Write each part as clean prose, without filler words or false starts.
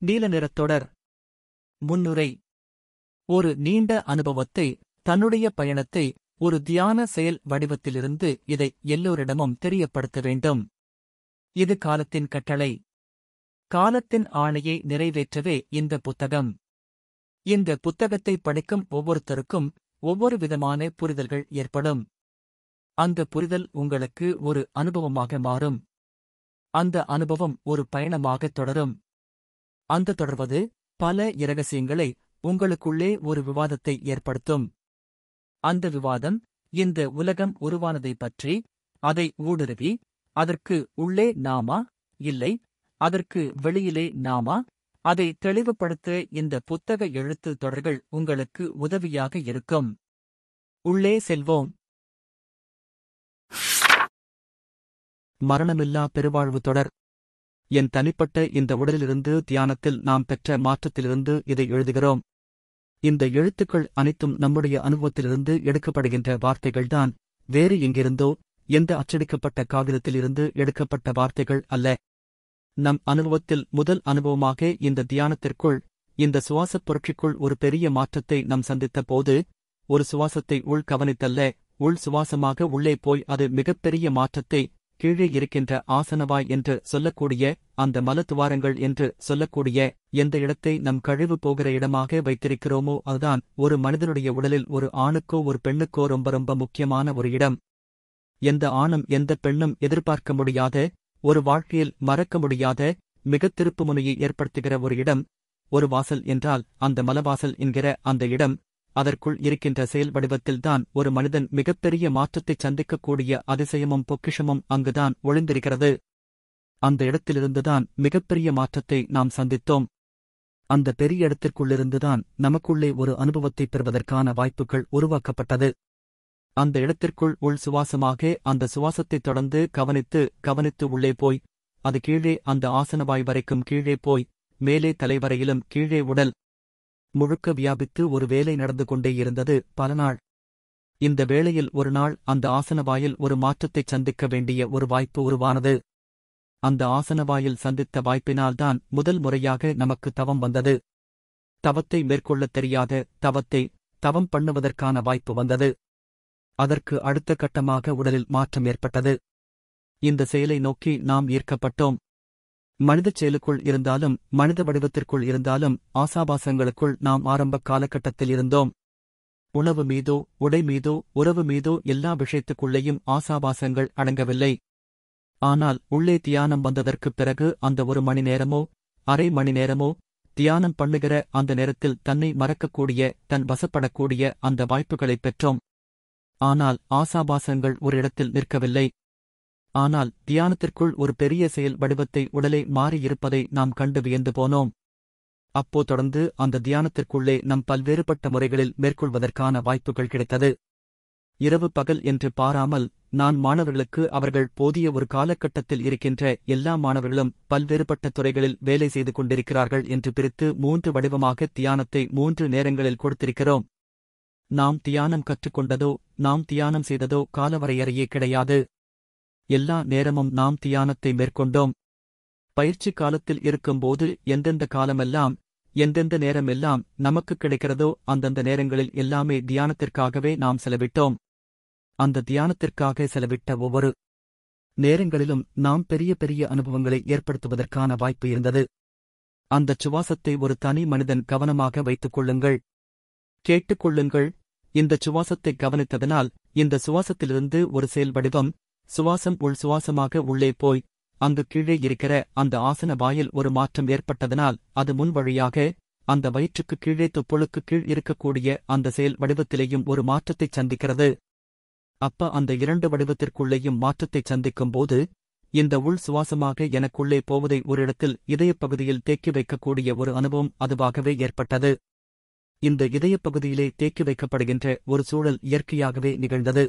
நீல நிறத் தொடர். முன்னுரை. ஒரு நீண்ட அனுபவத்தை, தன்னுடைய பயணத்தை, ஒரு தியான செயல் வடிவத்திலிருந்து இதை எல்லோரிடமும் தெரியப்படுத்த வேண்டும். இது காலத்தின் கட்டளை. காலத்தின் ஆணையை நிறைவேற்றவே இந்த புத்தகம். இந்த புத்தகத்தை படிக்கும் ஒவ்வொருத்தருக்கும் ஒவ்வொரு விதமான புரிதல்கள் ஏற்படும். அந்த புரிதல் உங்களுக்கு ஒரு அனுபவமாக மாறும். அந்த அனுபவம் ஒரு பயணமாகத் தொடரும். அந்த தொடர்வது பல இரகசியங்களை உங்களுக்குள்ளே ஒரு விவாதத்தை ஏற்படுத்தும். அந்த விவாதம் இந்த உலகம் உருவானதைப் பற்றி, அதை ஊடுருவி, அதற்கு உள்ளே நாமா, இல்லை அதற்கு வெளியிலே நாமா, அதை தெளிவுபடுத்த இந்த புத்தக எழுத்து தொடர்கள் உங்களுக்கு உதவியாக இருக்கும். உள்ளே செல்வோம். மரணமில்லா பெருவாழ்வு தொடர். என் தனிப்பட்ட இந்த உடலிலிருந்து தியானத்தில் நாம் பெற்ற மாற்றத்திலிருந்து இதை எழுதுகிறோம். இந்த எழுத்துக்கள் அனைத்தும் நம்முடைய அனுபவத்திலிருந்து எடுக்கப்படுகின்ற வார்த்தைகள்தான், வேறு எங்கிருந்தோ, எந்த அச்சடிக்கப்பட்ட காகிதத்திலிருந்து எடுக்கப்பட்ட வார்த்தைகள் அல்ல. நம் அனுபவத்தில் முதல் அனுபவமாக இந்த தியானத்திற்குள், இந்த சுவாசப் புரட்சிக்குள் ஒரு பெரிய மாற்றத்தை நாம் சந்தித்த போது, ஒரு சுவாசத்தை உள் கவனித்தல்ல, உள் சுவாசமாக உள்ளே போய் அது மிகப்பெரிய மாற்றத்தை, கீழே இருக்கின்ற ஆசனவாய் என்று சொல்லக்கூடிய, அந்த மலத்துவாரங்கள் என்று சொல்லக்கூடிய, எந்த இடத்தை நம் கழிவு போகிற இடமாக வைத்திருக்கிறோமோ அதுதான் ஒரு மனிதனுடைய உடலில் ஒரு ஆணுக்கோ ஒரு பெண்ணுக்கோ ரொம்ப ரொம்ப முக்கியமான ஒரு இடம். எந்த ஆணும் எந்த பெண்ணும் எதிர்பார்க்க முடியாத, ஒரு வாழ்க்கையில் மறக்க முடியாத, மிகத் திருப்புமுனையை ஏற்படுத்துகிற ஒரு இடம், ஒரு வாசல் என்றால் அந்த மலவாசல் என்கிற அந்த இடம், அதற்குள் இருக்கின்ற செயல் வடிவத்தில்தான் ஒரு மனிதன் மிகப்பெரிய மாற்றத்தைச் சந்திக்கக்கூடிய அதிசயமும் பொக்கிஷமும் அங்குதான் ஒளிந்திருக்கிறது. அந்த இடத்திலிருந்துதான் மிகப்பெரிய மாற்றத்தை நாம் சந்தித்தோம். அந்த பெரிய இடத்திற்குள்ளிருந்துதான் நமக்குள்ளே ஒரு அனுபவத்தைப் பெறுவதற்கான வாய்ப்புகள் உருவாக்கப்பட்டது. அந்த இடத்திற்குள் உள் சுவாசமாக அந்த சுவாசத்தைத் தொடர்ந்து கவனித்து உள்ளே போய், அது கீழே அந்த ஆசனவாய் வரைக்கும் கீழே போய், மேலே தலைவரையிலும் கீழே உடல் முழுக்க வியாபித்து ஒரு வேலை நடந்து கொண்டே இருந்தது பல நாள். இந்த வேளையில் ஒரு நாள் அந்த ஆசனவாயில் ஒரு மாற்றத்தைச் சந்திக்க வேண்டிய ஒரு வாய்ப்பு உருவானது. அந்த ஆசனவாயில் சந்தித்த வாய்ப்பினால்தான் முதல் முறையாக நமக்கு தவம் வந்தது. தவத்தை மேற்கொள்ளத் தெரியாத தவம் பண்ணுவதற்கான வாய்ப்பு வந்தது. அதற்கு அடுத்த கட்டமாக உடலில் மாற்றம் ஏற்பட்டது. இந்த செயலை நோக்கி நாம் ஈர்க்கப்பட்டோம். மனிதச் செயலுக்குள் இருந்தாலும், மனித வடிவத்திற்குள் இருந்தாலும், ஆசாபாசங்களுக்குள் நாம் ஆரம்ப காலகட்டத்தில் இருந்தோம். உணவு மீதோ, உடை மீதோ, உறவு மீதோ எல்லா விஷயத்துக்குள்ளேயும் ஆசாபாசங்கள் அடங்கவில்லை. ஆனால் உள்ளே தியானம் வந்ததற்குப் பிறகு அந்த 1 மணி நேரமோ, அரை மணி நேரமோ, தியானம் பண்ணுகிற அந்த நேரத்தில் தன்னை மறக்கக்கூடிய, தன் வசப்படக்கூடிய அந்த வாய்ப்புகளைப் பெற்றோம். ஆனால் ஆசாபாசங்கள் ஒரு இடத்தில் நிற்கவில்லை. ஆனால் தியானத்திற்குள் ஒரு பெரிய செயல் வடிவத்தை உடலே மாறியிருப்பதை நாம் கண்டு வியந்து போனோம். அப்போ தொடர்ந்து அந்த தியானத்திற்குள்ளே நம் பல்வேறுபட்ட முறைகளில் மேற்கொள்வதற்கான வாய்ப்புகள் கிடைத்தது. இரவு பகல் என்று பாராமல், நான் மாணவர்களுக்கு அவர்கள் போதிய ஒரு காலகட்டத்தில் இருக்கின்ற எல்லா மாணவர்களும் பல்வேறுபட்ட துறைகளில் வேலை செய்து கொண்டிருக்கிறார்கள் என்று பிரித்து 3 வடிவமாக தியானத்தை 3 நேரங்களில் கொடுத்திருக்கிறோம். நாம் தியானம் கற்றுக்கொண்டதோ, நாம் தியானம் செய்ததோ காலவரையறையே கிடையாது. எல்லா நேரமும் நாம் தியானத்தை மேற்கொண்டோம். பயிற்சி காலத்தில் இருக்கும்போது எந்தெந்த காலமெல்லாம், எந்தெந்த நேரமெல்லாம் நமக்கு கிடைக்கிறதோ அந்தந்த நேரங்களில் எல்லாமே தியானத்திற்காகவே நாம் செலவிட்டோம். அந்த தியானத்திற்காக செலவிட்ட ஒவ்வொரு நேரங்களிலும் நாம் பெரிய பெரிய அனுபவங்களை ஏற்படுத்துவதற்கான வாய்ப்பு இருந்தது. அந்தச் சுவாசத்தை ஒரு தனி மனிதன் கவனமாக வைத்துக் கொள்ளுங்கள். கேட்டுக்கொள்ளுங்கள். இந்தச் சுவாசத்தை கவனித்ததனால், இந்த சுவாசத்திலிருந்து ஒரு செயல் வடிவம், சுவாசம் உள் சுவாசமாக உள்ளே போய், அங்கு கீழே இருக்கிற அந்த ஆசன வாயில் ஒரு மாற்றம் ஏற்பட்டதனால், அது முன் வழியாக, அந்த வயிற்றுக்கு கீழே தொப்புளுக்கு கீழ் இருக்கக்கூடிய அந்த செயல் வடிவத்திலேயும் ஒரு மாற்றத்தைச் சந்திக்கிறது. அப்ப அந்த 2 வடிவத்திற்குள்ளேயும் மாற்றத்தைச் சந்திக்கும்போது, இந்த உள் சுவாசமாக எனக்குள்ளே போவதை ஒரு இடத்தில் இதயப்பகுதியில் தேக்கி வைக்கக்கூடிய ஒரு அனுபவம் அதுவாகவே ஏற்பட்டது. இந்த இதயப்பகுதியிலே தேக்கி வைக்கப்படுகின்ற ஒரு சூழல் இயற்கையாகவே நிகழ்ந்தது.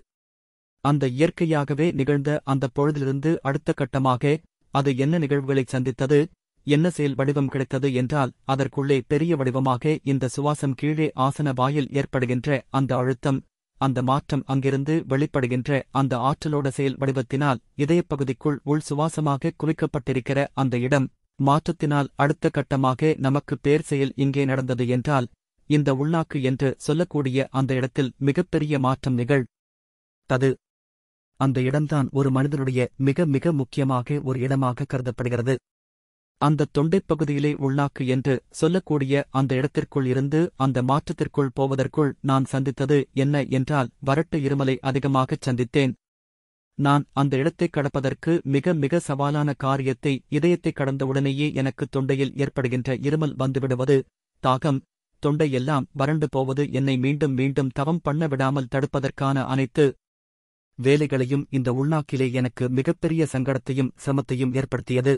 அந்த இயற்கையாகவே நிகழ்ந்த அந்த பொழுதிலிருந்து அடுத்த கட்டமாக, அது என்ன நிகழ்வுகளைச் சந்தித்தது, என்ன செயல் வடிவம் கிடைத்தது என்றால், அதற்குள்ளே பெரிய வடிவமாக இந்த சுவாசம் கீழே ஆசன வாயில் ஏற்படுகின்ற அந்த அழுத்தம், அந்த மாற்றம் அங்கிருந்து வெளிப்படுகின்ற அந்த ஆற்றலோட செயல் வடிவத்தினால் இதயப்பகுதிக்குள் உள் சுவாசமாக குவிக்கப்பட்டிருக்கிற அந்த இடம், மாற்றத்தினால் அடுத்த கட்டமாக நமக்கு பேர் செயல் இங்கே நடந்தது என்றால், இந்த உள்நாக்கு என்று சொல்லக்கூடிய அந்த இடத்தில் மிகப்பெரிய மாற்றம் நிகழ்ந்தது. அந்த இடம்தான் ஒரு மனிதனுடைய மிக மிக முக்கியமாக ஒரு இடமாக கருதப்படுகிறது. அந்த தொண்டைப் பகுதியிலே உள்நாக்கு என்று சொல்லக்கூடிய அந்த இடத்திற்குள் இருந்து அந்த மாற்றத்திற்குள் போவதற்குள் நான் சந்தித்தது என்ன என்றால், வறட்டு இருமலை அதிகமாகச் சந்தித்தேன். நான் அந்த இடத்தைக் கடப்பதற்கு மிக மிக சவாலான காரியத்தை இதயத்தைக் கடந்தவுடனேயே எனக்கு தொண்டையில் ஏற்படுகின்ற இருமல் வந்துவிடுவது, தாகம், தொண்டை எல்லாம் வறண்டு போவது என்னை மீண்டும் மீண்டும் தவம் பண்ண விடாமல் தடுப்பதற்கான அனைத்து வேலைகளையும் இந்த உள்நாக்கிலே எனக்கு மிகப்பெரிய சங்கடத்தையும் சிரமத்தையும் ஏற்படுத்தியது.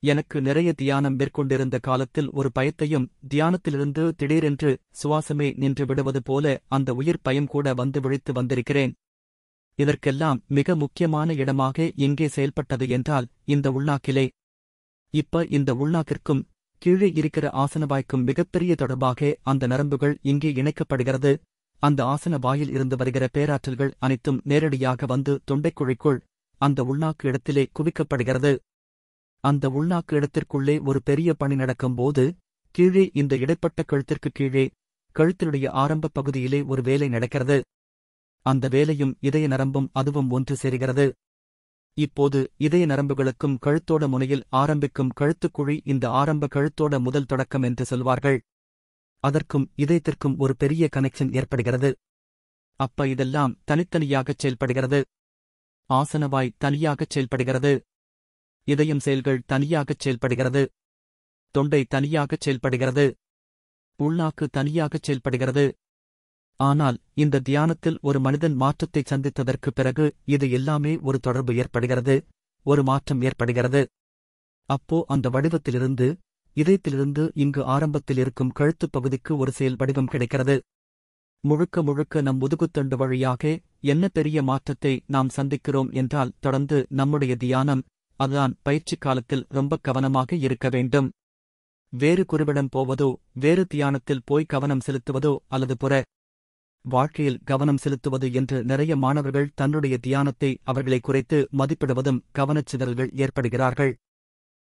எனக்கு நிறைய தியானம் மேற்கொண்டிருந்த காலத்தில் ஒரு பயத்தையும், தியானத்திலிருந்து திடீரென்று சுவாசமே நின்று விடுவது போல அந்த உயிர் பயம் கூட வந்து விழித்து வந்திருக்கிறேன். இதற்கெல்லாம் மிக முக்கியமான இடமாக எங்கே செயல்பட்டது என்றால் இந்த உள்நாக்கிலே. இந்த உள்நாக்கிற்கும் கீழே இருக்கிற ஆசனவாய்க்கும் மிகப்பெரிய தொடர்பாக அந்த நரம்புகள் இங்கே இணைக்கப்படுகிறது. அந்த ஆசன வாயில் இருந்து வருகிற பேராற்றல்கள் அனைத்தும் நேரடியாக வந்து தொண்டைக்குழிக்குள் அந்த உள்நாக்கு இடத்திலே குவிக்கப்படுகிறது. அந்த உள்நாக்கு இடத்திற்குள்ளே ஒரு பெரிய பணி நடக்கும்போது, கீழே இந்த இடைப்பட்ட கழுத்திற்கு கீழே கழுத்தினுடைய ஆரம்ப பகுதியிலே ஒரு வேலை நடக்கிறது. அந்த வேலையும் இதய நரம்பும் அதுவும் ஒன்று சேருகிறது. இப்போது இதய நரம்புகளுக்கும் கழுத்தோட முனையில் ஆரம்பிக்கும் கழுத்துக்குழி இந்த ஆரம்ப கழுத்தோட முதல் தொடக்கம் என்று சொல்வார்கள். அதற்கும் இதயத்திற்கும் ஒரு பெரிய கனெக்ஷன் ஏற்படுகிறது. இதெல்லாம் தனித்தனியாகச் செயல்படுகிறது. ஆசனவாய் தனியாகச் செயல்படுகிறது. இதயம் செயல்கள் தனியாகச் செயல்படுகிறது. தொண்டை தனியாகச் செயல்படுகிறது. உள்நாக்கு தனியாகச் செயல்படுகிறது. ஆனால் இந்த தியானத்தில் ஒரு மனிதன் மாற்றத்தை சந்தித்ததற்குப் பிறகு இது எல்லாமே ஒரு தொடர்பு ஏற்படுகிறது, ஒரு மாற்றம் ஏற்படுகிறது. அந்த வடிவத்திலிருந்து, இதயத்திலிருந்து இங்கு ஆரம்பத்தில் இருக்கும் கழுத்துப் பகுதிக்கு ஒரு செயல் வடிவம் கிடைக்கிறது. முழுக்க முழுக்க நம் முதுகுத்தண்டு வழியாக என்ன பெரிய மாற்றத்தை நாம் சந்திக்கிறோம் என்றால், தொடர்ந்து நம்முடைய தியானம், அதுதான் பயிற்சி காலத்தில் ரொம்ப கவனமாக இருக்க வேண்டும். வேறு குறிவிடம் போவதோ, வேறு தியானத்தில் போய் கவனம் செலுத்துவதோ அல்லது புற வாழ்க்கையில் கவனம் செலுத்துவது என்று நிறைய மாணவர்கள் தன்னுடைய தியானத்தை அவர்களை குறைத்து மதிப்பிடுவதும் கவனச்சிதறல்கள் ஏற்படுகிறார்கள்.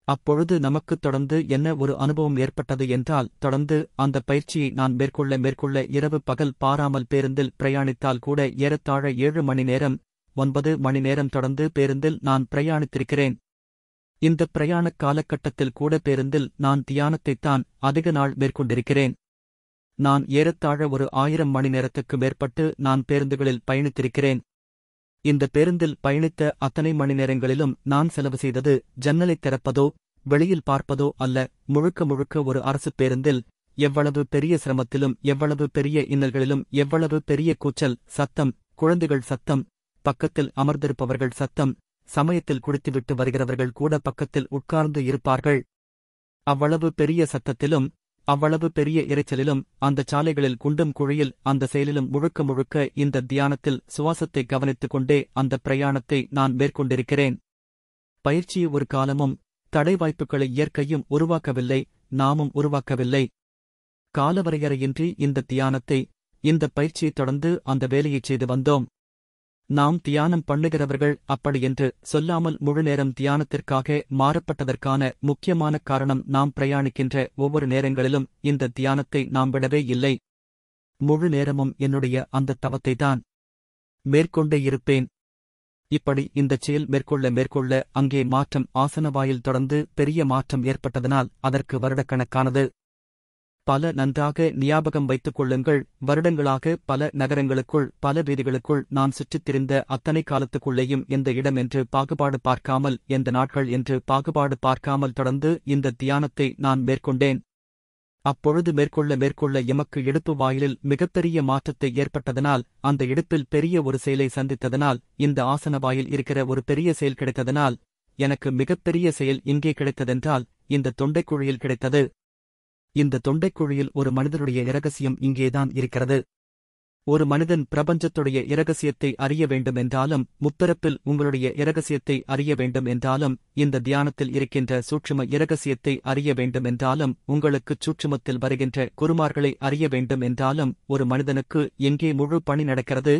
அப்பொழுது நமக்குத் தொடர்ந்து என்ன ஒரு அனுபவம் ஏற்பட்டது என்றால், தொடர்ந்து அந்த பயிற்சியை நான் மேற்கொள்ள இரவு பகல் பாராமல் பேருந்தில் பிரயாணித்தால் கூட ஏறத்தாழ 7 மணி நேரம் 9 மணி நேரம் தொடர்ந்து பேருந்தில் நான் பிரயாணித்திருக்கிறேன். இந்த பிரயாணக் காலகட்டத்தில் கூட பேருந்தில் நான் தியானத்தைத்தான் அதிக நாள் மேற்கொண்டிருக்கிறேன். நான் ஏறத்தாழ ஒரு 1000 மணி நேரத்துக்கு மேற்பட்டு நான் பேருந்துகளில் பயணித்திருக்கிறேன். இந்த பேருந்தில் பயணித்த அத்தனை மணி நேரங்களிலும் நான் செலவு செய்தது ஜன்னலைத் திறப்பதோ வெளியில் பார்ப்பதோ அல்ல. முழுக்க முழுக்க ஒரு அரசுப் பேருந்தில் எவ்வளவு பெரிய சிரமத்திலும், எவ்வளவு பெரிய இன்னல்களிலும், எவ்வளவு பெரிய கூச்சல் சத்தம், குழந்தைகள் சத்தம், பக்கத்தில் அமர்ந்திருப்பவர்கள் சத்தம், சமயத்தில் குடித்துவிட்டு வருகிறவர்கள் கூட பக்கத்தில் உட்கார்ந்து இருப்பார்கள். அவ்வளவு பெரிய சத்தத்திலும், அவ்வளவு பெரிய இரைச்சலிலும், அந்த சாலைகளில் குண்டும் குழியில் அந்த செயலிலும் முழுக்க முழுக்க இந்த தியானத்தில் சுவாசத்தை கவனித்துக் கொண்டே அந்த பிரயாணத்தை நான் மேற்கொண்டிருக்கிறேன். பயிற்சி ஒரு காலமும் தடை வாய்ப்புகளை இயற்கையும் உருவாக்கவில்லை, நாமும் உருவாக்கவில்லை. காலவரையறையின்றி இந்த தியானத்தை, இந்த பயிற்சியைத் தொடர்ந்து அந்த வேலையைச் செய்து வந்தோம். நாம் தியானம் பண்ணுகிறவர்கள் அப்படியென்று சொல்லாமல் முழுநேரம் தியானத்திற்காக மாறப்பட்டதற்கான முக்கியமான காரணம், நாம் பிரயாணிக்கின்ற ஒவ்வொரு நேரங்களிலும் இந்த தியானத்தை நாம் விடவே இல்லை. முழு நேரமும் என்னுடைய அந்த தவத்தைத்தான் மேற்கொண்டே இருப்பேன். இப்படி இந்தச் செயல் மேற்கொள்ள அங்கே மாற்றம், ஆசனவாயில் தொடர்ந்து பெரிய மாற்றம் ஏற்பட்டதனால் அதற்கு வருடக்கணக்கானது. பல நன்றாக ஞாபகம் வைத்துக் கொள்ளுங்கள். வருடங்களாக பல நகரங்களுக்குள், பல வீதிகளுக்குள் நான் சுற்றித் திரிந்த அத்தனை காலத்துக்குள்ளேயும் எந்த இடம் என்று பாகுபாடு பார்க்காமல், எந்த நாட்கள் என்று பாகுபாடு பார்க்காமல் தொடர்ந்து இந்த தியானத்தை நான் மேற்கொண்டேன். அப்பொழுது மேற்கொள்ள எமக்கு இடுப்பு வாயிலில் மிகப்பெரிய மாற்றத்தை ஏற்பட்டதனால், அந்த இடுப்பில் பெரிய ஒரு செயலை சந்தித்ததனால், இந்த ஆசன வாயில் இருக்கிற ஒரு பெரிய செயல் கிடைத்ததனால், எனக்கு மிகப்பெரிய செயல் இங்கே கிடைத்ததென்றால் இந்த தொண்டைக்குழியில் கிடைத்தது. இந்த தொண்டைக்குழியில் ஒரு மனிதனுடைய இரகசியம் இங்கேதான் இருக்கிறது. ஒரு மனிதன் பிரபஞ்சத்துடைய இரகசியத்தை அறிய வேண்டும் என்றாலும், முப்பிறப்பில் உங்களுடைய இரகசியத்தை அறிய வேண்டும் என்றாலும், இந்த தியானத்தில் இருக்கின்ற சூட்சும இரகசியத்தை அறிய வேண்டும் என்றாலும், உங்களுக்குச் சூட்சுமத்தில் வருகின்ற குருமார்களை அறிய வேண்டும் என்றாலும், ஒரு மனிதனுக்கு எங்கே முழு பணி நடக்கிறது.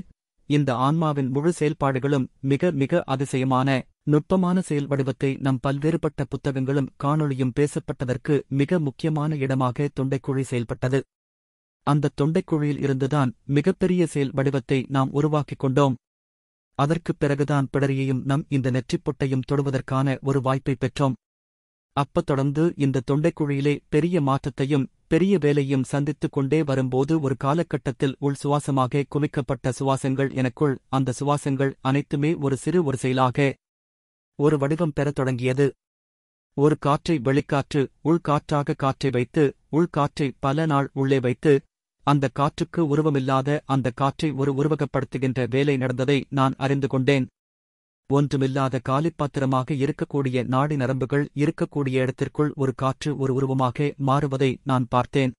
இந்த ஆன்மாவின் முழு செயல்பாடுகளும் மிக மிக அதிசயமான நுட்பமான செயல் வடிவத்தை நம் பல்வேறுபட்ட புத்தகங்களும் காணொளியும் பேசப்பட்டதற்கு மிக முக்கியமான இடமாக தொண்டைக்குழி செயல்பட்டது. அந்த தொண்டைக்குழியில் இருந்துதான் மிகப்பெரிய செயல் வடிவத்தை நாம் உருவாக்கிக் கொண்டோம். அதற்குப் பிறகுதான் பிடரியையும் நம் இந்த நெற்றிப்பொட்டையும் தொடுவதற்கான ஒரு வாய்ப்பை பெற்றோம். தொடர்ந்து இந்த தொண்டைக்குழியிலே பெரிய மாற்றத்தையும் பெரிய வேலையும் சந்தித்துக் கொண்டே வரும்போது ஒரு காலகட்டத்தில் உள் சுவாசமாக குவிக்கப்பட்ட சுவாசங்கள் எனக்குள், அந்த சுவாசங்கள் அனைத்துமே ஒரு செயலாக ஒரு வடிவம் பெறத் தொடங்கியது. ஒரு காற்றை வெளிக்காற்று, உள்காற்றாக காற்றை வைத்து, உள்காற்றை பல நாள் உள்ளே வைத்து, அந்த காற்றுக்கு உருவமில்லாத அந்த காற்றை ஒரு உருவகப்படுத்துகின்ற வேலை நடந்ததை நான் அறிந்து கொண்டேன். ஒன்றுமில்லாத காலிப்பாத்திரமாக இருக்கக்கூடிய நாடி நரம்புகள் இருக்கக்கூடிய இடத்திற்குள் ஒரு காற்று ஒரு உருவமாக மாறுவதை நான் பார்த்தேன்.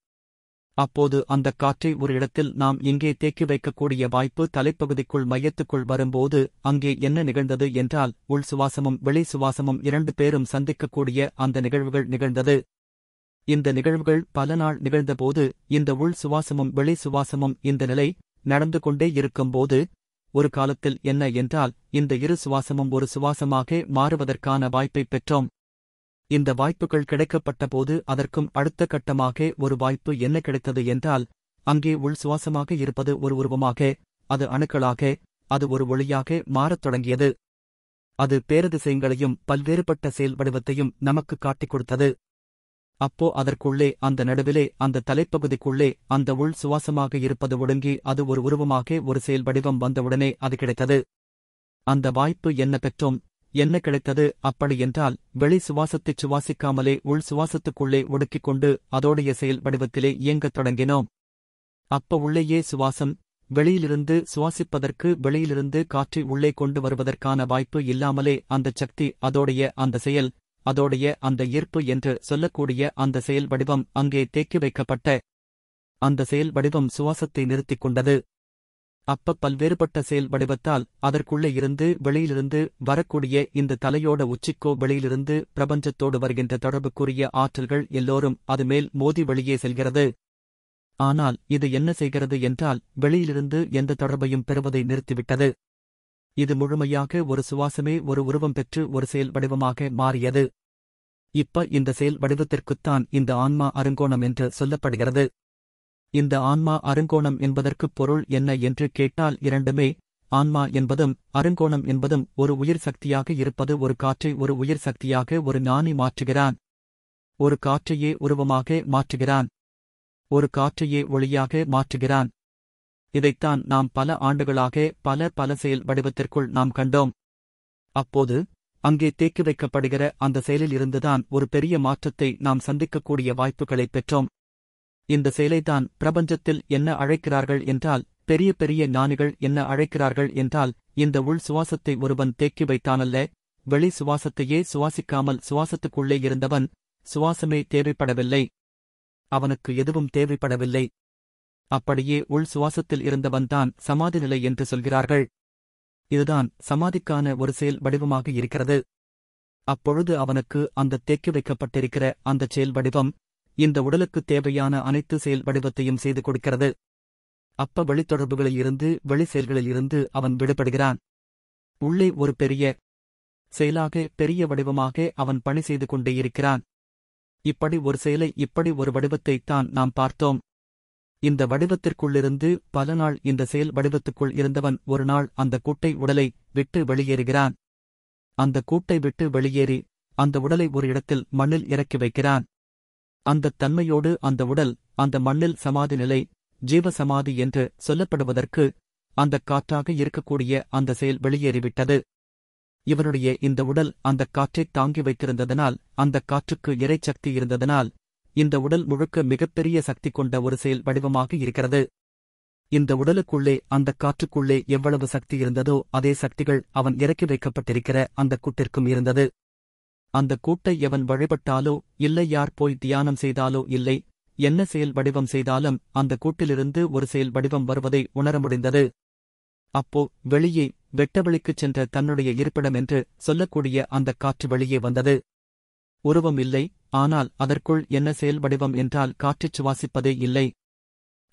அப்போது அந்த காற்றை ஒரு இடத்தில் நாம் இங்கே தேக்கி வைக்கக்கூடிய வாய்ப்பு தலைப்பகுதிக்குள் மையத்துக்குள் வரும்போது அங்கே என்ன நிகழ்ந்தது என்றால், உள் சுவாசமும் வெளி சுவாசமும் 2 பேரும் சந்திக்கக்கூடிய அந்த நிகழ்வுகள் நிகழ்ந்தது. இந்த நிகழ்வுகள் பல நாள் நிகழ்ந்தபோது இந்த உள் சுவாசமும் வெளி சுவாசமும் இந்த நிலை நடந்து கொண்டே இருக்கும்போது ஒரு காலத்தில் என்ன என்றால், இந்த இரு சுவாசமும் ஒரு சுவாசமாக மாறுவதற்கான வாய்ப்பை பெற்றோம். இந்த வாய்ப்புகள் கிடைக்கப்பட்டபோது அதற்கும் அடுத்த கட்டமாக ஒரு வாய்ப்பு என்ன கிடைத்தது என்றால், அங்கே உள் சுவாசமாக இருப்பது ஒரு உருவமாக, அது அணுக்களாக, அது ஒரு ஒளியாக மாறத் தொடங்கியது. அது பேரதிசயங்களையும் பல்வேறுபட்ட செயல் வடிவத்தையும் நமக்கு காட்டிக் கொடுத்தது. அதற்குள்ளே அந்த நடுவிலே அந்த தலைப்பகுதிக்குள்ளே அந்த உள் சுவாசமாக இருப்பது ஒடுங்கி அது ஒரு உருவமாக ஒரு செயல் வடிவம் வந்தவுடனே அது கிடைத்தது. அந்த வாய்ப்பு என்ன பெற்றோம், என்ன கிடைத்தது? அப்படியென்றால் வெளி சுவாசத்தைச் சுவாசிக்காமலே உள் சுவாசத்துக்குள்ளே ஒடுக்கிக் கொண்டு அதோடைய செயல் வடிவத்திலே இயங்கத் தொடங்கினோம். உள்ளேயே சுவாசம், வெளியிலிருந்து சுவாசிப்பதற்கு வெளியிலிருந்து காற்றை உள்ளே கொண்டு வருவதற்கான வாய்ப்பு இல்லாமலே அந்தச் சக்தி, அதோடைய அந்த செயல், அதோடைய அந்த ஈர்ப்பு என்று சொல்லக்கூடிய அந்த செயல் வடிவம் அங்கே தேக்கி வைக்கப்பட்ட அந்த செயல் வடிவம் சுவாசத்தை நிறுத்திக் கொண்டது. பல்வேறுபட்ட செயல் வடிவத்தால் அதற்குள்ளே இருந்து வெளியிலிருந்து வரக்கூடிய இந்த தலையோட உச்சிக்கோ வெளியிலிருந்து பிரபஞ்சத்தோடு வருகின்ற தொடர்புக்குரிய ஆற்றல்கள் எல்லோரும் அது மேல் மோதி வெளியே செல்கிறது. ஆனால் இது என்ன செய்கிறது என்றால், வெளியிலிருந்து எந்த தொடர்பையும் பெறுவதை நிறுத்திவிட்டது. இது முழுமையாக ஒரு சுவாசமே ஒரு உருவம் பெற்று ஒரு செயல் வடிவமாக மாறியது. இந்த செயல் வடிவத்திற்குத்தான் இந்த ஆன்மா அருங்கோணம் என்று சொல்லப்படுகிறது. இந்த ஆன்மா அருங்கோணம் என்பதற்குப் பொருள் என்ன என்று கேட்டால், இரண்டுமே, ஆன்மா என்பதும் அருங்கோணம் என்பதும் ஒரு உயிர் சக்தியாக இருப்பது. ஒரு காற்றை ஒரு உயிர் சக்தியாக ஒரு ஞானி மாற்றுகிறான். ஒரு காற்றையே உருவமாக மாற்றுகிறான். ஒரு காற்றையே ஒளியாக மாற்றுகிறான். இதைத்தான் நாம் பல ஆண்டுகளாக பல செயல் வடிவத்திற்குள் நாம் கண்டோம். அப்போது அங்கே தேக்கி வைக்கப்படுகிற அந்த செயலில் இருந்துதான் ஒரு பெரிய மாற்றத்தை நாம் சந்திக்கக்கூடிய வாய்ப்புகளைப் பெற்றோம். இந்த செயலைத்தான் பிரபஞ்சத்தில் என்ன அழைக்கிறார்கள் என்றால், பெரிய பெரிய ஞானிகள் என்ன அழைக்கிறார்கள் என்றால், இந்த உள் சுவாசத்தை ஒருவன் தேக்கி வைத்தானல்ல, வெளி சுவாசத்தையே சுவாசிக்காமல் சுவாசத்துக்குள்ளே இருந்தவன், சுவாசமே தேவைப்படவில்லை, அவனுக்கு எதுவும் தேவைப்படவில்லை. அப்படியே உள் சுவாசத்தில் இருந்தவன்தான் சமாதி நிலை என்று சொல்கிறார்கள். இதுதான் சமாதிக்கான ஒரு செயல் வடிவமாக இருக்கிறது. அப்பொழுது அவனுக்கு அந்த தேக்கி வைக்கப்பட்டிருக்கிற அந்தச் செயல் வடிவம் இந்த உடலுக்குத் தேவையான அனைத்து செயல் வடிவத்தையும் செய்து கொடுக்கிறது. வெளித்தொடர்புகளில் இருந்து வெளி செயல்களில் இருந்து அவன் விடுபடுகிறான். உள்ளே ஒரு பெரிய செயலாக பெரிய வடிவமாக அவன் பணி செய்து கொண்டே இருக்கிறான். இப்படி ஒரு செயலை, இப்படி ஒரு வடிவத்தைத்தான் நாம் பார்த்தோம். இந்த வடிவத்திற்குள்ளிருந்து பல நாள் இந்த செயல் வடிவத்துக்குள் இருந்தவன் ஒரு நாள் அந்த கூட்டை உடலை விட்டு வெளியேறுகிறான். அந்த கூட்டை விட்டு வெளியேறி அந்த உடலை ஒரு இடத்தில் மண்ணில் இறக்கி வைக்கிறான். அந்தத் தன்மையோடு அந்த உடல் அந்த மண்ணில் சமாதி நிலை, ஜீவசமாதி என்று சொல்லப்படுவதற்கு அந்தக் காற்றாக இருக்கக்கூடிய அந்த செயல் வெளியேறிவிட்டது. இவனுடைய இந்த உடல் அந்தக் காற்றைத் தாங்கி வைத்திருந்ததனால், அந்தக் காற்றுக்கு இறைச்சக்தி இருந்ததனால், இந்த உடல் முழுக்க மிகப்பெரிய சக்தி கொண்ட ஒரு செயல் வடிவமாக இருக்கிறது. இந்த உடலுக்குள்ளே அந்தக் காற்றுக்குள்ளே எவ்வளவு சக்தி இருந்ததோ அதே சக்திகள் அவன் இறக்கி வைக்கப்பட்டிருக்கிற அந்தக் கூட்டிற்கும் இருந்தது. அந்த கூட்டை எவன் வழிபட்டாலோ இல்லை, யார் போய் தியானம் செய்தாலோ இல்லை, என்ன செயல் வடிவம் செய்தாலும் அந்த கூட்டிலிருந்து ஒரு செயல் வடிவம் வருவதை உணர முடிந்தது. வெளியே வெட்டவெளிக்குச் சென்ற தன்னுடைய இருப்பிடம் என்று சொல்லக்கூடிய அந்தக் காற்று வெளியே வந்தது. உருவம் இல்லை, ஆனால் அதற்குள் என்ன செயல் வடிவம் என்றால் காற்றைச் சுவாசிப்பதே இல்லை.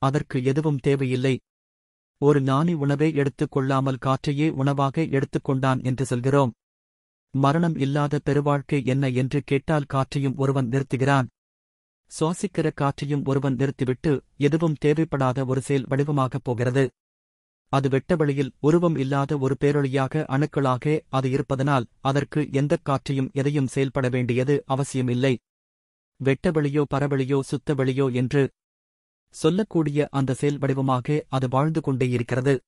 அதற்கு எதுவும் தேவையில்லை. ஒரு ஞானி உணவே எடுத்துக் கொள்ளாமல் காற்றையே உணவாக எடுத்துக் கொண்டான் என்று சொல்கிறோம். மரணம் இல்லாத பெருவாழ்க்கை என்ன என்று கேட்டால் காற்றையும் ஒருவன் நிறுத்துகிறான். சுவாசிக்கிற காற்றையும் ஒருவன் நிறுத்திவிட்டு எதுவும் தேவைப்படாத ஒரு செயல் வடிவமாகப் போகிறது. அது வெட்டவெளியில் உருவம் இல்லாத ஒரு பேரொளியாக அணுக்களாக அது இருப்பதனால் அதற்கு எந்தக் காற்றையும் எதையும் செயல்பட வேண்டியது அவசியமில்லை. வெட்டவெளியோ பரவெளியோ சுத்தவெளியோ என்று சொல்லக்கூடிய அந்த செயல் வடிவமாக அது வாழ்ந்து கொண்டே இருக்கிறது.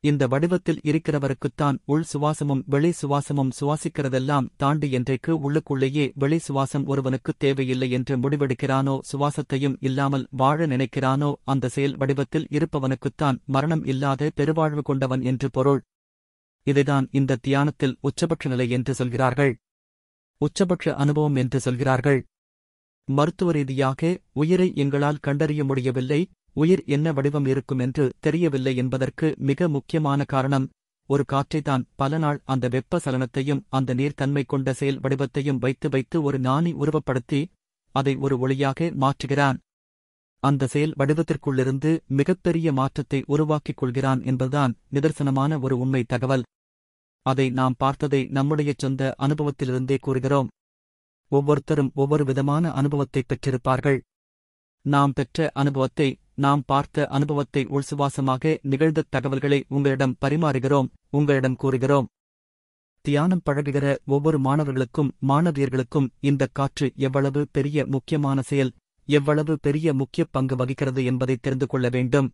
இந்த வடிவத்தில் இருக்கிறவருக்குத்தான் உள் சுவாசமும் வெளி சுவாசமும் சுவாசிக்கிறதெல்லாம் தாண்டி என்றைக்கு உள்ளுக்குள்ளேயே வெளி சுவாசம் ஒருவனுக்குத் தேவையில்லை என்று முடிவெடுக்கிறானோ, சுவாசத்தையும் இல்லாமல் வாழ நினைக்கிறானோ, அந்த செயல் வடிவத்தில் இருப்பவனுக்குத்தான் மரணம் இல்லாத பெருவாழ்வு கொண்டவன் என்று பொருள். இதைதான் இந்த தியானத்தில் உச்சபட்ச நிலை என்று சொல்கிறார்கள். உச்சபட்ச அனுபவம் என்று சொல்கிறார்கள். மருத்துவ ரீதியாக உயிரை எங்களால் கண்டறிய முடியவில்லை, உயிர் என்ன வடிவம் இருக்கும் என்று தெரியவில்லை என்பதற்கு மிக முக்கியமான காரணம், ஒரு காற்றைத்தான் பல நாள் அந்த வெப்ப சலனத்தையும் அந்த நீர்த்தன்மை கொண்ட செயல் வடிவத்தையும் வைத்து வைத்து ஒரு ஞானி உருவப்படுத்தி அதை ஒரு ஒளியாக மாற்றுகிறான். அந்த செயல் வடிவத்திற்குள்ளிருந்து மிகப்பெரிய மாற்றத்தை உருவாக்கிக் கொள்கிறான் என்பதுதான் நிதர்சனமான ஒரு உண்மை தகவல். அதை நாம் பார்த்ததை நம்முடைய சொந்த அனுபவத்திலிருந்தே கூறுகிறோம். ஒவ்வொருத்தரும் ஒவ்வொரு விதமான அனுபவத்தை பெற்றிருப்பார்கள். நாம் பெற்ற அனுபவத்தை, நாம் பார்த்த அனுபவத்தை உள்சுவாசமாக நிகழ்ந்த தகவல்களை உங்களிடம் பரிமாறுகிறோம், உங்களிடம் கூறுகிறோம். தியானம் பழகுகிற ஒவ்வொரு மாணவர்களுக்கும் மாணவியர்களுக்கும் இந்த காற்று எவ்வளவு பெரிய முக்கியமான செயல், எவ்வளவு பெரிய முக்கிய பங்கு வகிக்கிறது என்பதை தெரிந்து கொள்ள வேண்டும்.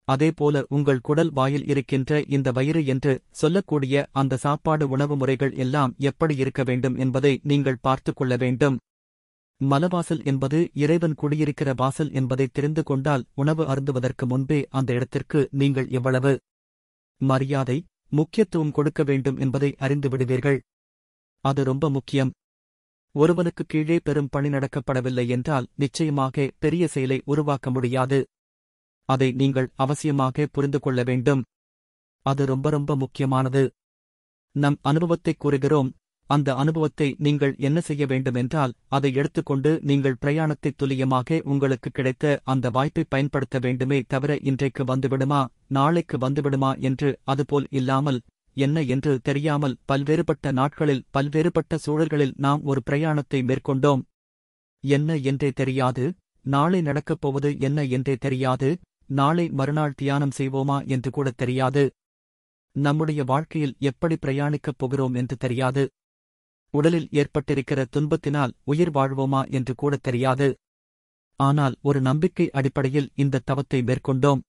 அதேபோல உங்கள் குடல் வாயில் இருக்கின்ற இந்த வயிறு என்று சொல்லக்கூடிய அந்த சாப்பாடு உணவு முறைகள் எல்லாம் எப்படி இருக்க வேண்டும் என்பதை நீங்கள் பார்த்துக் கொள்ள வேண்டும். மலவாசல் என்பது இறைவன் குடியிருக்கிற வாசல் என்பதை தெரிந்து கொண்டால் உணவு அருந்துவதற்கு முன்பே அந்த இடத்திற்கு நீங்கள் எவ்வளவு மரியாதை, முக்கியத்துவம் கொடுக்க வேண்டும் என்பதை அறிந்து விடுவீர்கள். அது ரொம்ப முக்கியம். ஒருவனுக்கு கீழே பெரும் பணி நடக்கப்படவில்லை என்றால் நிச்சயமாக பெரிய செயலை உருவாக்க முடியாது. அதை நீங்கள் அவசியமாக புரிந்து கொள்ள வேண்டும். அது ரொம்ப ரொம்ப முக்கியமானது. நம் அனுபவத்தை கூறுகிறோம். அந்த அனுபவத்தை நீங்கள் என்ன செய்ய வேண்டுமென்றால் அதை எடுத்துக்கொண்டு நீங்கள் பிரயாணத்தை துல்லியமாக உங்களுக்கு கிடைத்த அந்த வாய்ப்பை பயன்படுத்த வேண்டுமே தவிர இன்றைக்கு வந்துவிடுமா, நாளைக்கு வந்துவிடுமா என்று அதுபோல் இல்லாமல், என்ன என்று தெரியாமல் பல்வேறுபட்ட நாட்களில் பல்வேறுபட்ட சூழல்களில் நாம் ஒரு பிரயாணத்தை மேற்கொண்டோம். என்ன என்றே தெரியாது, நாளை நடக்கப் போவது என்ன என்றே தெரியாது, நாளை மறுநாள் தியானம் செய்வோமா என்று கூட தெரியாது. நம்முடைய வாழ்க்கையில் எப்படி பிரயாணிக்கப் போகிறோம் என்று தெரியாது. உடலில் ஏற்பட்டிருக்கிற துன்பத்தினால் உயிர் வாழ்வோமா என்று கூட தெரியாது. ஆனால் ஒரு நம்பிக்கை அடிப்படையில் இந்த தவத்தை மேற்கொண்டோம்.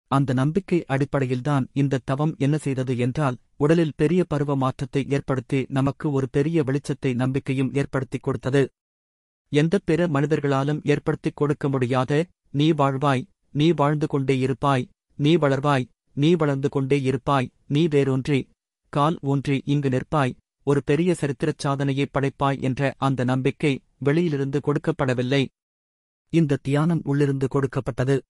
அந்த நம்பிக்கை அடிப்படையில்தான் இந்த தவம் என்ன செய்தது என்றால், உடலில் பெரிய பருவ மாற்றத்தை ஏற்படுத்தி நமக்கு ஒரு பெரிய வெளிச்சத்தை நம்பிக்கையும் ஏற்படுத்திக் கொடுத்தது. எந்தப் பிற மனிதர்களாலும் ஏற்படுத்திக் கொடுக்க முடியாத, நீ வாழ்வாய், நீ வாழ்ந்து கொண்டே இருப்பாய், நீ வளர்வாய், நீ வளர்ந்து கொண்டே இருப்பாய், நீ வேரூன்றி கால் ஊன்றி இங்கு நிற்பாய், ஒரு பெரிய சரித்திரச் சாதனையை படைப்பாய் என்ற அந்த நம்பிக்கை வெளியிலிருந்து கொடுக்கப்படவில்லை. இந்த தியானம் உள்ளிருந்து கொடுக்கப்பட்டது.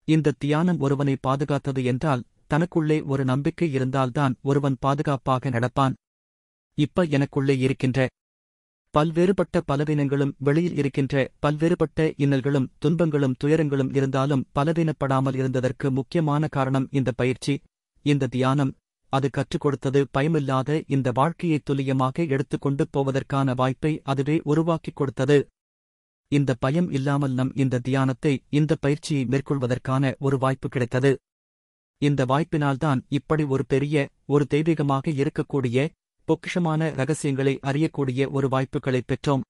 இந்த தியானம் ஒருவனை பாதுகாத்தது என்றால், தனக்குள்ளே ஒரு நம்பிக்கை இருந்தால்தான் ஒருவன் பாதுகாப்பாக நடப்பான். இப்ப எனக்குள்ளே இருக்கின்ற பல்வேறுபட்ட பலவீனங்களும் வெளியில் இருக்கின்ற பல்வேறுபட்ட இன்னல்களும் துன்பங்களும் துயரங்களும் இருந்தாலும் பலவீனப்படாமல் இருந்ததற்கு முக்கியமான காரணம் இந்த பயிற்சி, இந்த தியானம். அது கற்றுக் கொடுத்தது பயமில்லாத இந்த வாழ்க்கையை துல்லியமாக எடுத்துக்கொண்டு போவதற்கான வாய்ப்பை அதுவே உருவாக்கிக் கொடுத்தது. இந்த பயம் இல்லாமல் நம் இந்த தியானத்தை, இந்த பயிற்சியை மேற்கொள்வதற்கான ஒரு வாய்ப்பு கிடைத்தது. இந்த வாய்ப்பினால்தான் இப்படி ஒரு பெரிய, ஒரு தெய்வீகமாக இருக்கக்கூடிய பொக்கிஷமான இரகசியங்களை அறியக்கூடிய ஒரு வாய்ப்புகளைப் பெற்றோம்.